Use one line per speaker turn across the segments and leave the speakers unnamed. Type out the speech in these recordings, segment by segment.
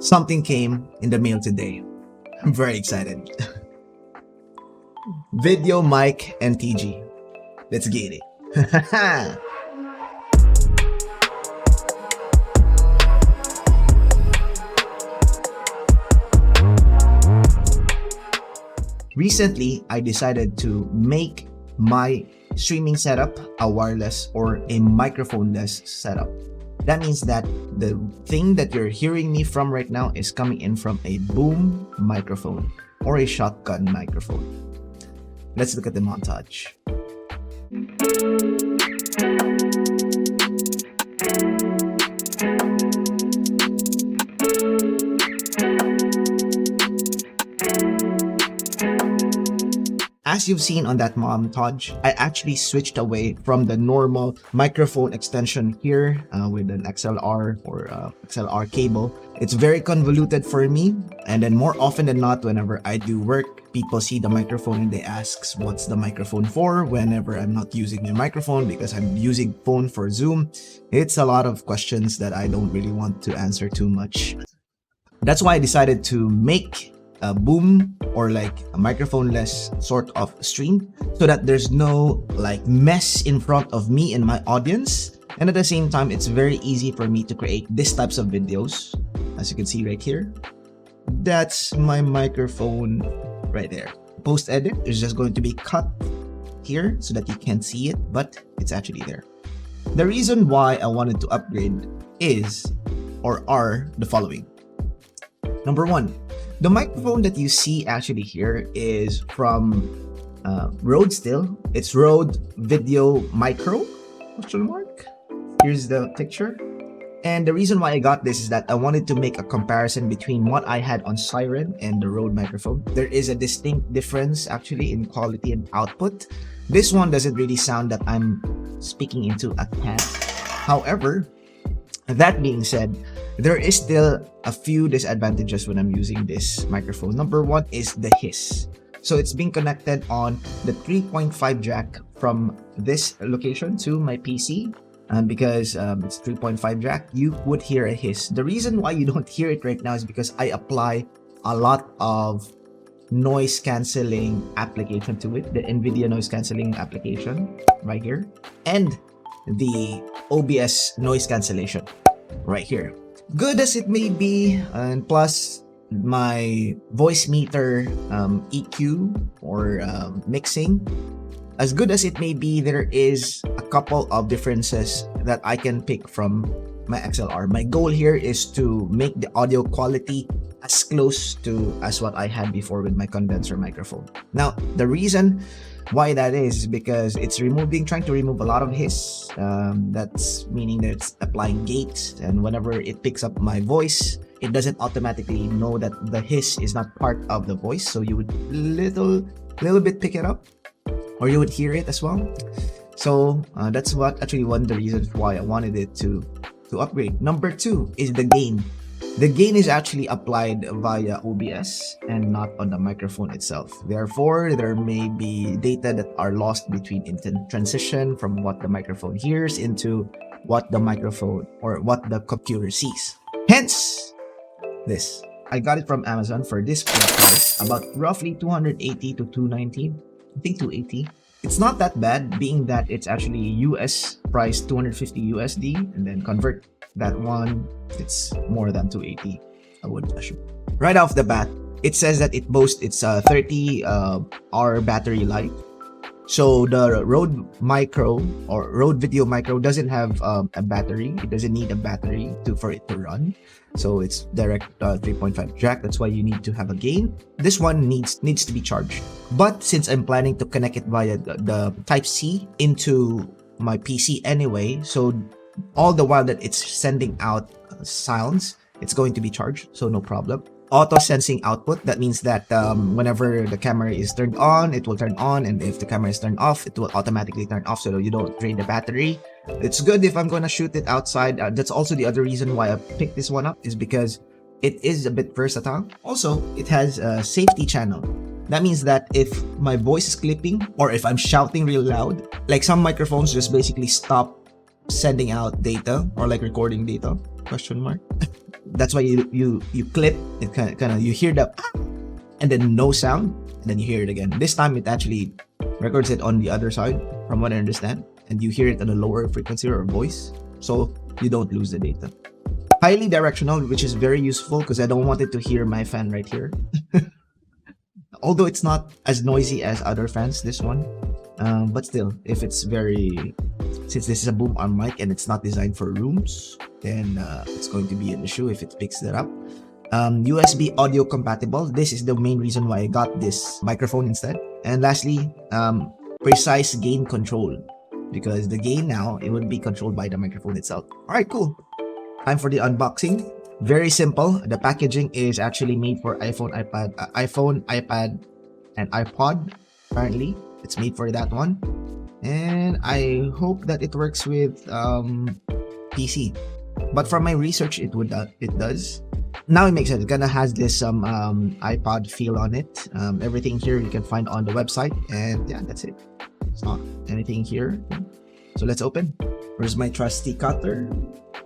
Something came in the mail today. I'm very excited. VideoMic NTG. Let's get it. Recently, I decided to make my streaming setup a wireless or a microphone-less setup. That means that the thing that you're hearing me from right now is coming in from a boom microphone or a shotgun microphone. Let's look at the montage. As you've seen on that montage, I actually switched away from the normal microphone extension here with an XLR or XLR cable. It's very convoluted for me, and then more often than not, whenever I do work, people see the microphone and they ask, what's the microphone for? Whenever I'm not using the microphone because I'm using phone for Zoom, it's a lot of questions that I don't really want to answer too much. That's why I decided to make a boom or like a microphone-less sort of stream so that there's no like mess in front of me and my audience, and at the same time it's very easy for me to create these types of videos. As you can see right here, that's my microphone right there. Post-edit is just going to be cut here so that you can't see it, but it's actually there. The reason why I wanted to upgrade is or are the following. Number one, the microphone that you see actually here is from Rode still. It's Rode VideoMicro, question mark. Here's the picture. And the reason why I got this is that I wanted to make a comparison between what I had on Siren and the Rode microphone. There is a distinct difference actually in quality and output. This one doesn't really sound that I'm speaking into a can. However, that being said, there is still a few disadvantages when I'm using this microphone. Number one is the hiss. So it's being connected on the 3.5 jack from this location to my PC. And because it's 3.5 jack, you would hear a hiss. The reason why you don't hear it right now is because I apply a lot of noise cancelling application to it. The NVIDIA noise cancelling application right here. And the OBS noise cancellation right here. Good as it may be, and plus my voice meter EQ or mixing, as good as it may be, there is a couple of differences that I can pick from my XLR. My goal here is to make the audio quality as close to as what I had before with my condenser microphone. Now, the reason why that is because it's trying to remove a lot of hiss. That's meaning that it's applying gate, and whenever it picks up my voice, it doesn't automatically know that the hiss is not part of the voice, so you would little bit pick it up, or you would hear it as well. So that's what actually one of the reasons why I wanted it to upgrade. Number two is the gain. The gain is actually applied via OBS and not on the microphone itself. Therefore, there may be data that are lost between transition from what the microphone hears into what the microphone or what the computer sees. Hence, this. I got it from Amazon for this price, about roughly 280 to 290. I think 280. It's not that bad, being that it's actually US price 250 USD, and then convert that one, it's more than 280, I would assume. Right off the bat, it says that it boasts its 30 hour battery life. So the Rode Micro or Rode VideoMicro doesn't have a battery. It doesn't need a battery for it to run. So it's direct 3.5 jack. That's why you need to have a gain. This one needs to be charged. But since I'm planning to connect it via the Type-C into my PC anyway, so all the while that it's sending out sounds, it's going to be charged, so no problem. Auto sensing output, that means that whenever the camera is turned on, it will turn on, and if the camera is turned off, it will automatically turn off so you don't drain the battery. It's good if I'm going to shoot it outside. That's also the other reason why I picked this one up, is because it is a bit versatile. Also, it has a safety channel. That means that if my voice is clipping or if I'm shouting real loud, like some microphones just basically stop sending out data or like recording data, question mark. That's why you clip it, kind of you hear the and then no sound, and then you hear it again. This time it actually records it on the other side, from what I understand, and you hear it at a lower frequency or voice, so you don't lose the data. Highly directional, which is very useful because I don't want it to hear my fan right here. Although it's not as noisy as other fans, this one, but still, if it's since this is a boom arm mic and it's not designed for rooms, then it's going to be an issue if it picks that up. USB audio compatible. This is the main reason why I got this microphone instead. And lastly, precise gain control, because the gain now, it would be controlled by the microphone itself. All right, cool. Time for the unboxing. Very simple. The packaging is actually made for iPhone, iPad, and iPod. Apparently, it's made for that one. And I hope that it works with PC. But from my research, it does. Now it makes sense. It kind of has this iPod feel on it. Everything here you can find on the website, and yeah, that's it. It's not anything here. So let's open. Where's my trusty cutter?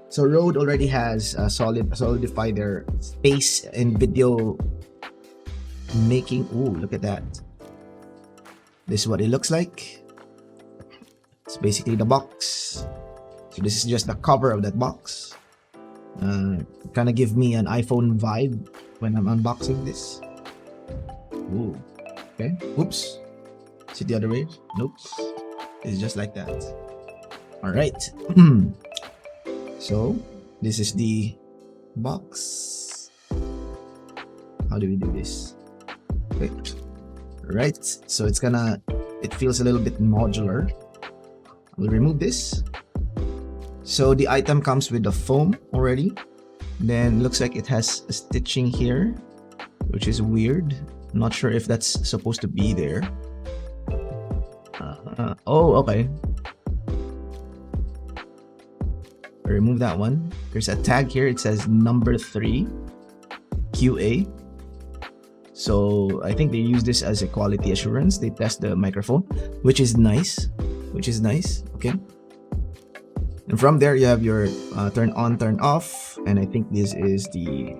So Rode already has solidified their space in video making. Ooh, look at that. This is what it looks like. It's basically the box. So this is just the cover of that box. Kind of give me an iPhone vibe when I'm unboxing this. Ooh, okay. Oops. Is it the other way? Nope. It's just like that. All right. So this is the box. How do we do this? Wait. Right. So it feels a little bit modular. We'll remove this. So the item comes with the foam already. Then looks like it has a stitching here, which is weird. I'm not sure if that's supposed to be there. Oh, okay. Remove that one. There's a tag here. It says number 3 QA. So I think they use this as a quality assurance. They test the microphone, which is nice. Okay. And from there, you have your turn on, turn off. And I think this is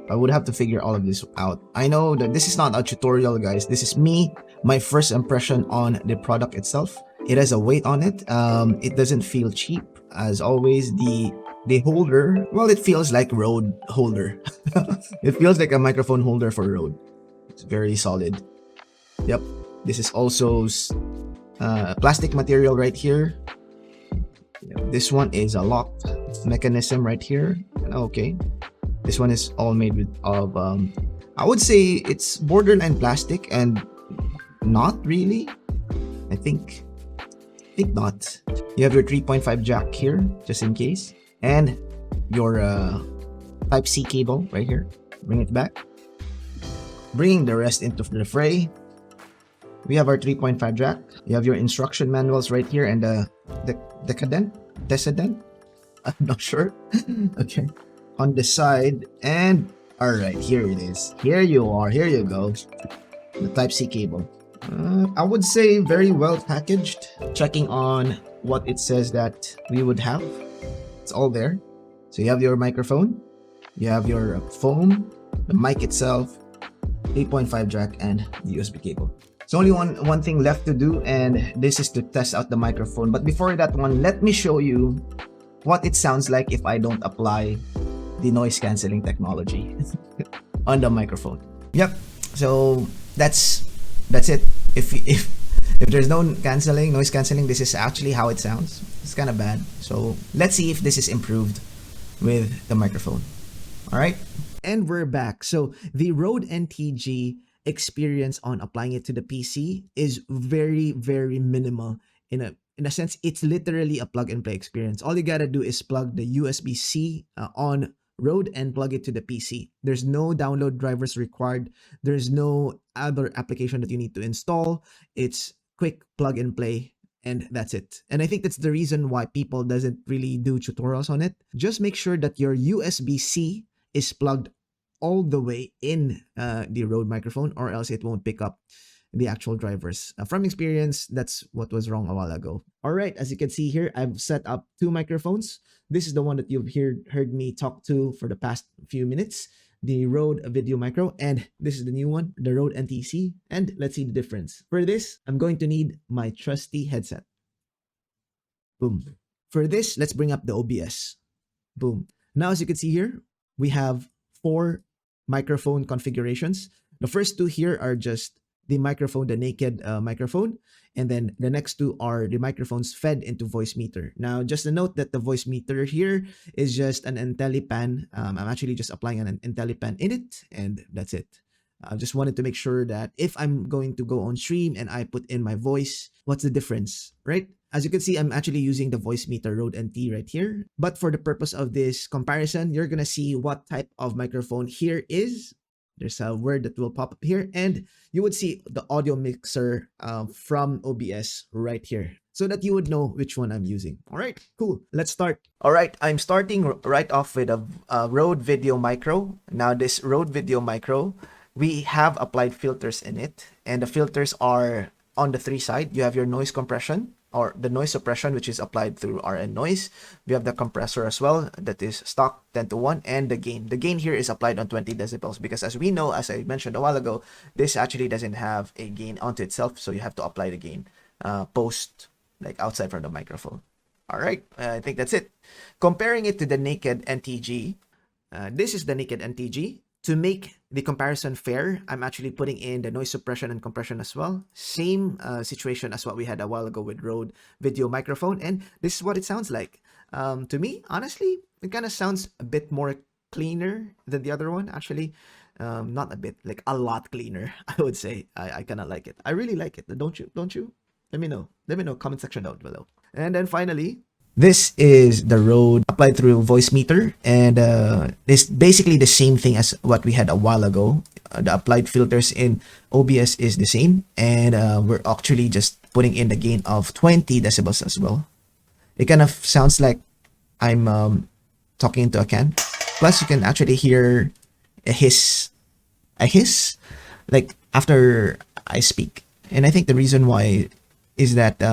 I would have to figure all of this out. I know that this is not a tutorial, guys. This is my first impression on the product itself. It has a weight on it. It doesn't feel cheap. As always, the holder, well, it feels like Rode holder. It feels like a microphone holder for Rode. It's very solid. Yep. This is also plastic material right here. This one is a lock mechanism right here. Okay. This one is all made of I would say it's borderline plastic and not really. I think not. You have your 3.5 jack here, just in case. And your Type-C cable right here. Bring it back. Bringing the rest into the fray. We have our 3.5 jack. You have your instruction manuals right here and the decedent. I'm not sure. Okay. On the side. And alright, here it is. Here you are. Here you go. The Type-C cable. I would say very well packaged. Checking on what it says that we would have. It's all there. So you have your microphone. You have your foam. The mic itself. 3.5 jack and the USB cable. It's only one thing left to do, and this is to test out the microphone. But before that one, let me show you what it sounds like if I don't apply the noise cancelling technology on the microphone. Yep. So that's it. If there's no noise cancelling, this is actually how it sounds. It's kind of bad. So let's see if this is improved with the microphone. All right. And we're back. So the Rode NTG experience on applying it to the PC is very, very minimal. In a sense, it's literally a plug and play experience. All you gotta do is plug the USB-C on Rode and plug it to the PC. There's no download drivers required. There's no other application that you need to install. It's quick plug and play, and that's it. And I think that's the reason why people doesn't really do tutorials on it. Just make sure that your USB-C is plugged all the way in the Rode microphone, or else it won't pick up the actual drivers. From experience, that's what was wrong a while ago. All right, as you can see here, I've set up 2 microphones. This is the one that you've heard me talk to for the past few minutes, the Rode VideoMicro, and this is the new one, the Rode NTC. And let's see the difference. For this, I'm going to need my trusty headset. Boom. For this, let's bring up the OBS. Boom. Now, as you can see here, we have 4 microphone configurations. The first 2 here are just the microphone, the naked microphone. And then the next 2 are the microphones fed into Voicemeeter. Now, just a note that the Voicemeeter here is just an IntelliPan. I'm actually just applying an IntelliPan in it, and that's it. I just wanted to make sure that if I'm going to go on stream and I put in my voice, what's the difference, right? As you can see, I'm actually using the Voicemeeter Rode NT right here. But for the purpose of this comparison, you're going to see what type of microphone here is. There's a word that will pop up here, and you would see the audio mixer from OBS right here, so that you would know which one I'm using. All right, cool. Let's start. All right, I'm starting right off with a Rode VideoMicro. Now, this Rode VideoMicro, we have applied filters in it, and the filters are on the 3 side. You have your noise compression, or the noise suppression, which is applied through RN noise. We have the compressor as well, that is stock 10:1, and the gain. The gain here is applied on 20 decibels because, as we know, as I mentioned a while ago, this actually doesn't have a gain onto itself, so you have to apply the gain post, like outside from the microphone. All right, I think that's it. Comparing it to the naked NTG, this is the naked NTG. To make the comparison fair, I'm actually putting in the noise suppression and compression as well. Same situation as what we had a while ago with Rode Video Microphone, and this is what it sounds like. To me, honestly, it kind of sounds a bit more cleaner than the other one, actually. Not a bit, like a lot cleaner, I would say. I kind of like it. I really like it. Don't you? Don't you? Let me know. Let me know. Comment section down below. And then finally, this is the Rode applied through Voicemeeter, and it's basically the same thing as what we had a while ago. The applied filters in OBS is the same, and we're actually just putting in the gain of 20 decibels as well. It kind of sounds like I'm talking into a can. Plus, you can actually hear a hiss, like after I speak. And I think the reason why is that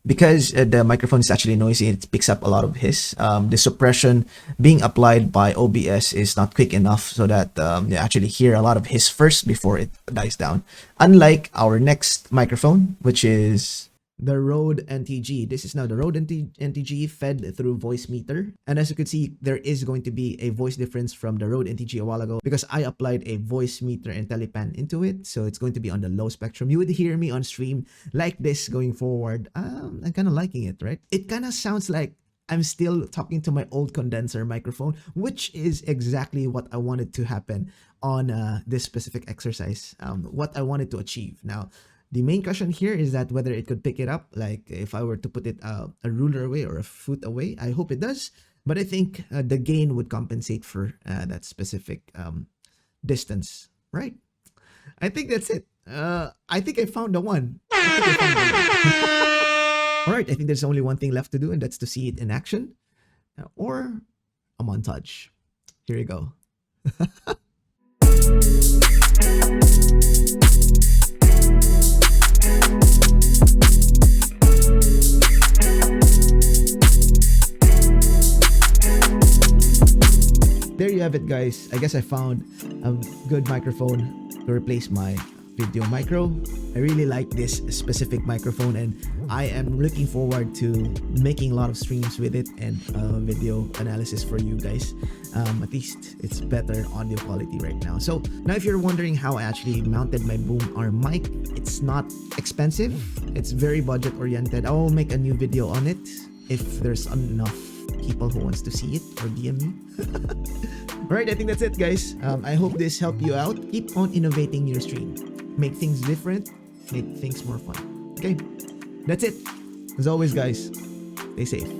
because the microphone is actually noisy, it picks up a lot of hiss. The suppression being applied by OBS is not quick enough so that you actually hear a lot of hiss first before it dies down. Unlike our next microphone, which is the Rode NTG. This is now the Rode NTG fed through Voicemeeter. And as you can see, there is going to be a voice difference from the Rode NTG a while ago because I applied a Voicemeeter IntelliPan into it. So it's going to be on the low spectrum. You would hear me on stream like this going forward. I'm kind of liking it, right? It kind of sounds like I'm still talking to my old condenser microphone, which is exactly what I wanted to happen on this specific exercise, what I wanted to achieve. Now, the main question here is that whether it could pick it up, like if I were to put it a ruler away or a foot away. I hope it does, but I think the gain would compensate for that specific distance, right? I think that's it. I think I found the one. All right, I think there's only one thing left to do, and that's to see it in action or a montage. Here you go. There you have it, guys. I guess I found a good microphone to replace my VideoMicro. I really like this specific microphone, and I am looking forward to making a lot of streams with it and video analysis for you guys. At least it's better audio quality right now. So now if you're wondering how I actually mounted my boom arm mic, it's not expensive. It's very budget oriented. I will make a new video on it if there's enough people who wants to see it or DM me. Alright, I think that's it, guys. I hope this helped you out. Keep on innovating your stream. Make things different, make things more fun. Okay, that's it. As always, guys, stay safe.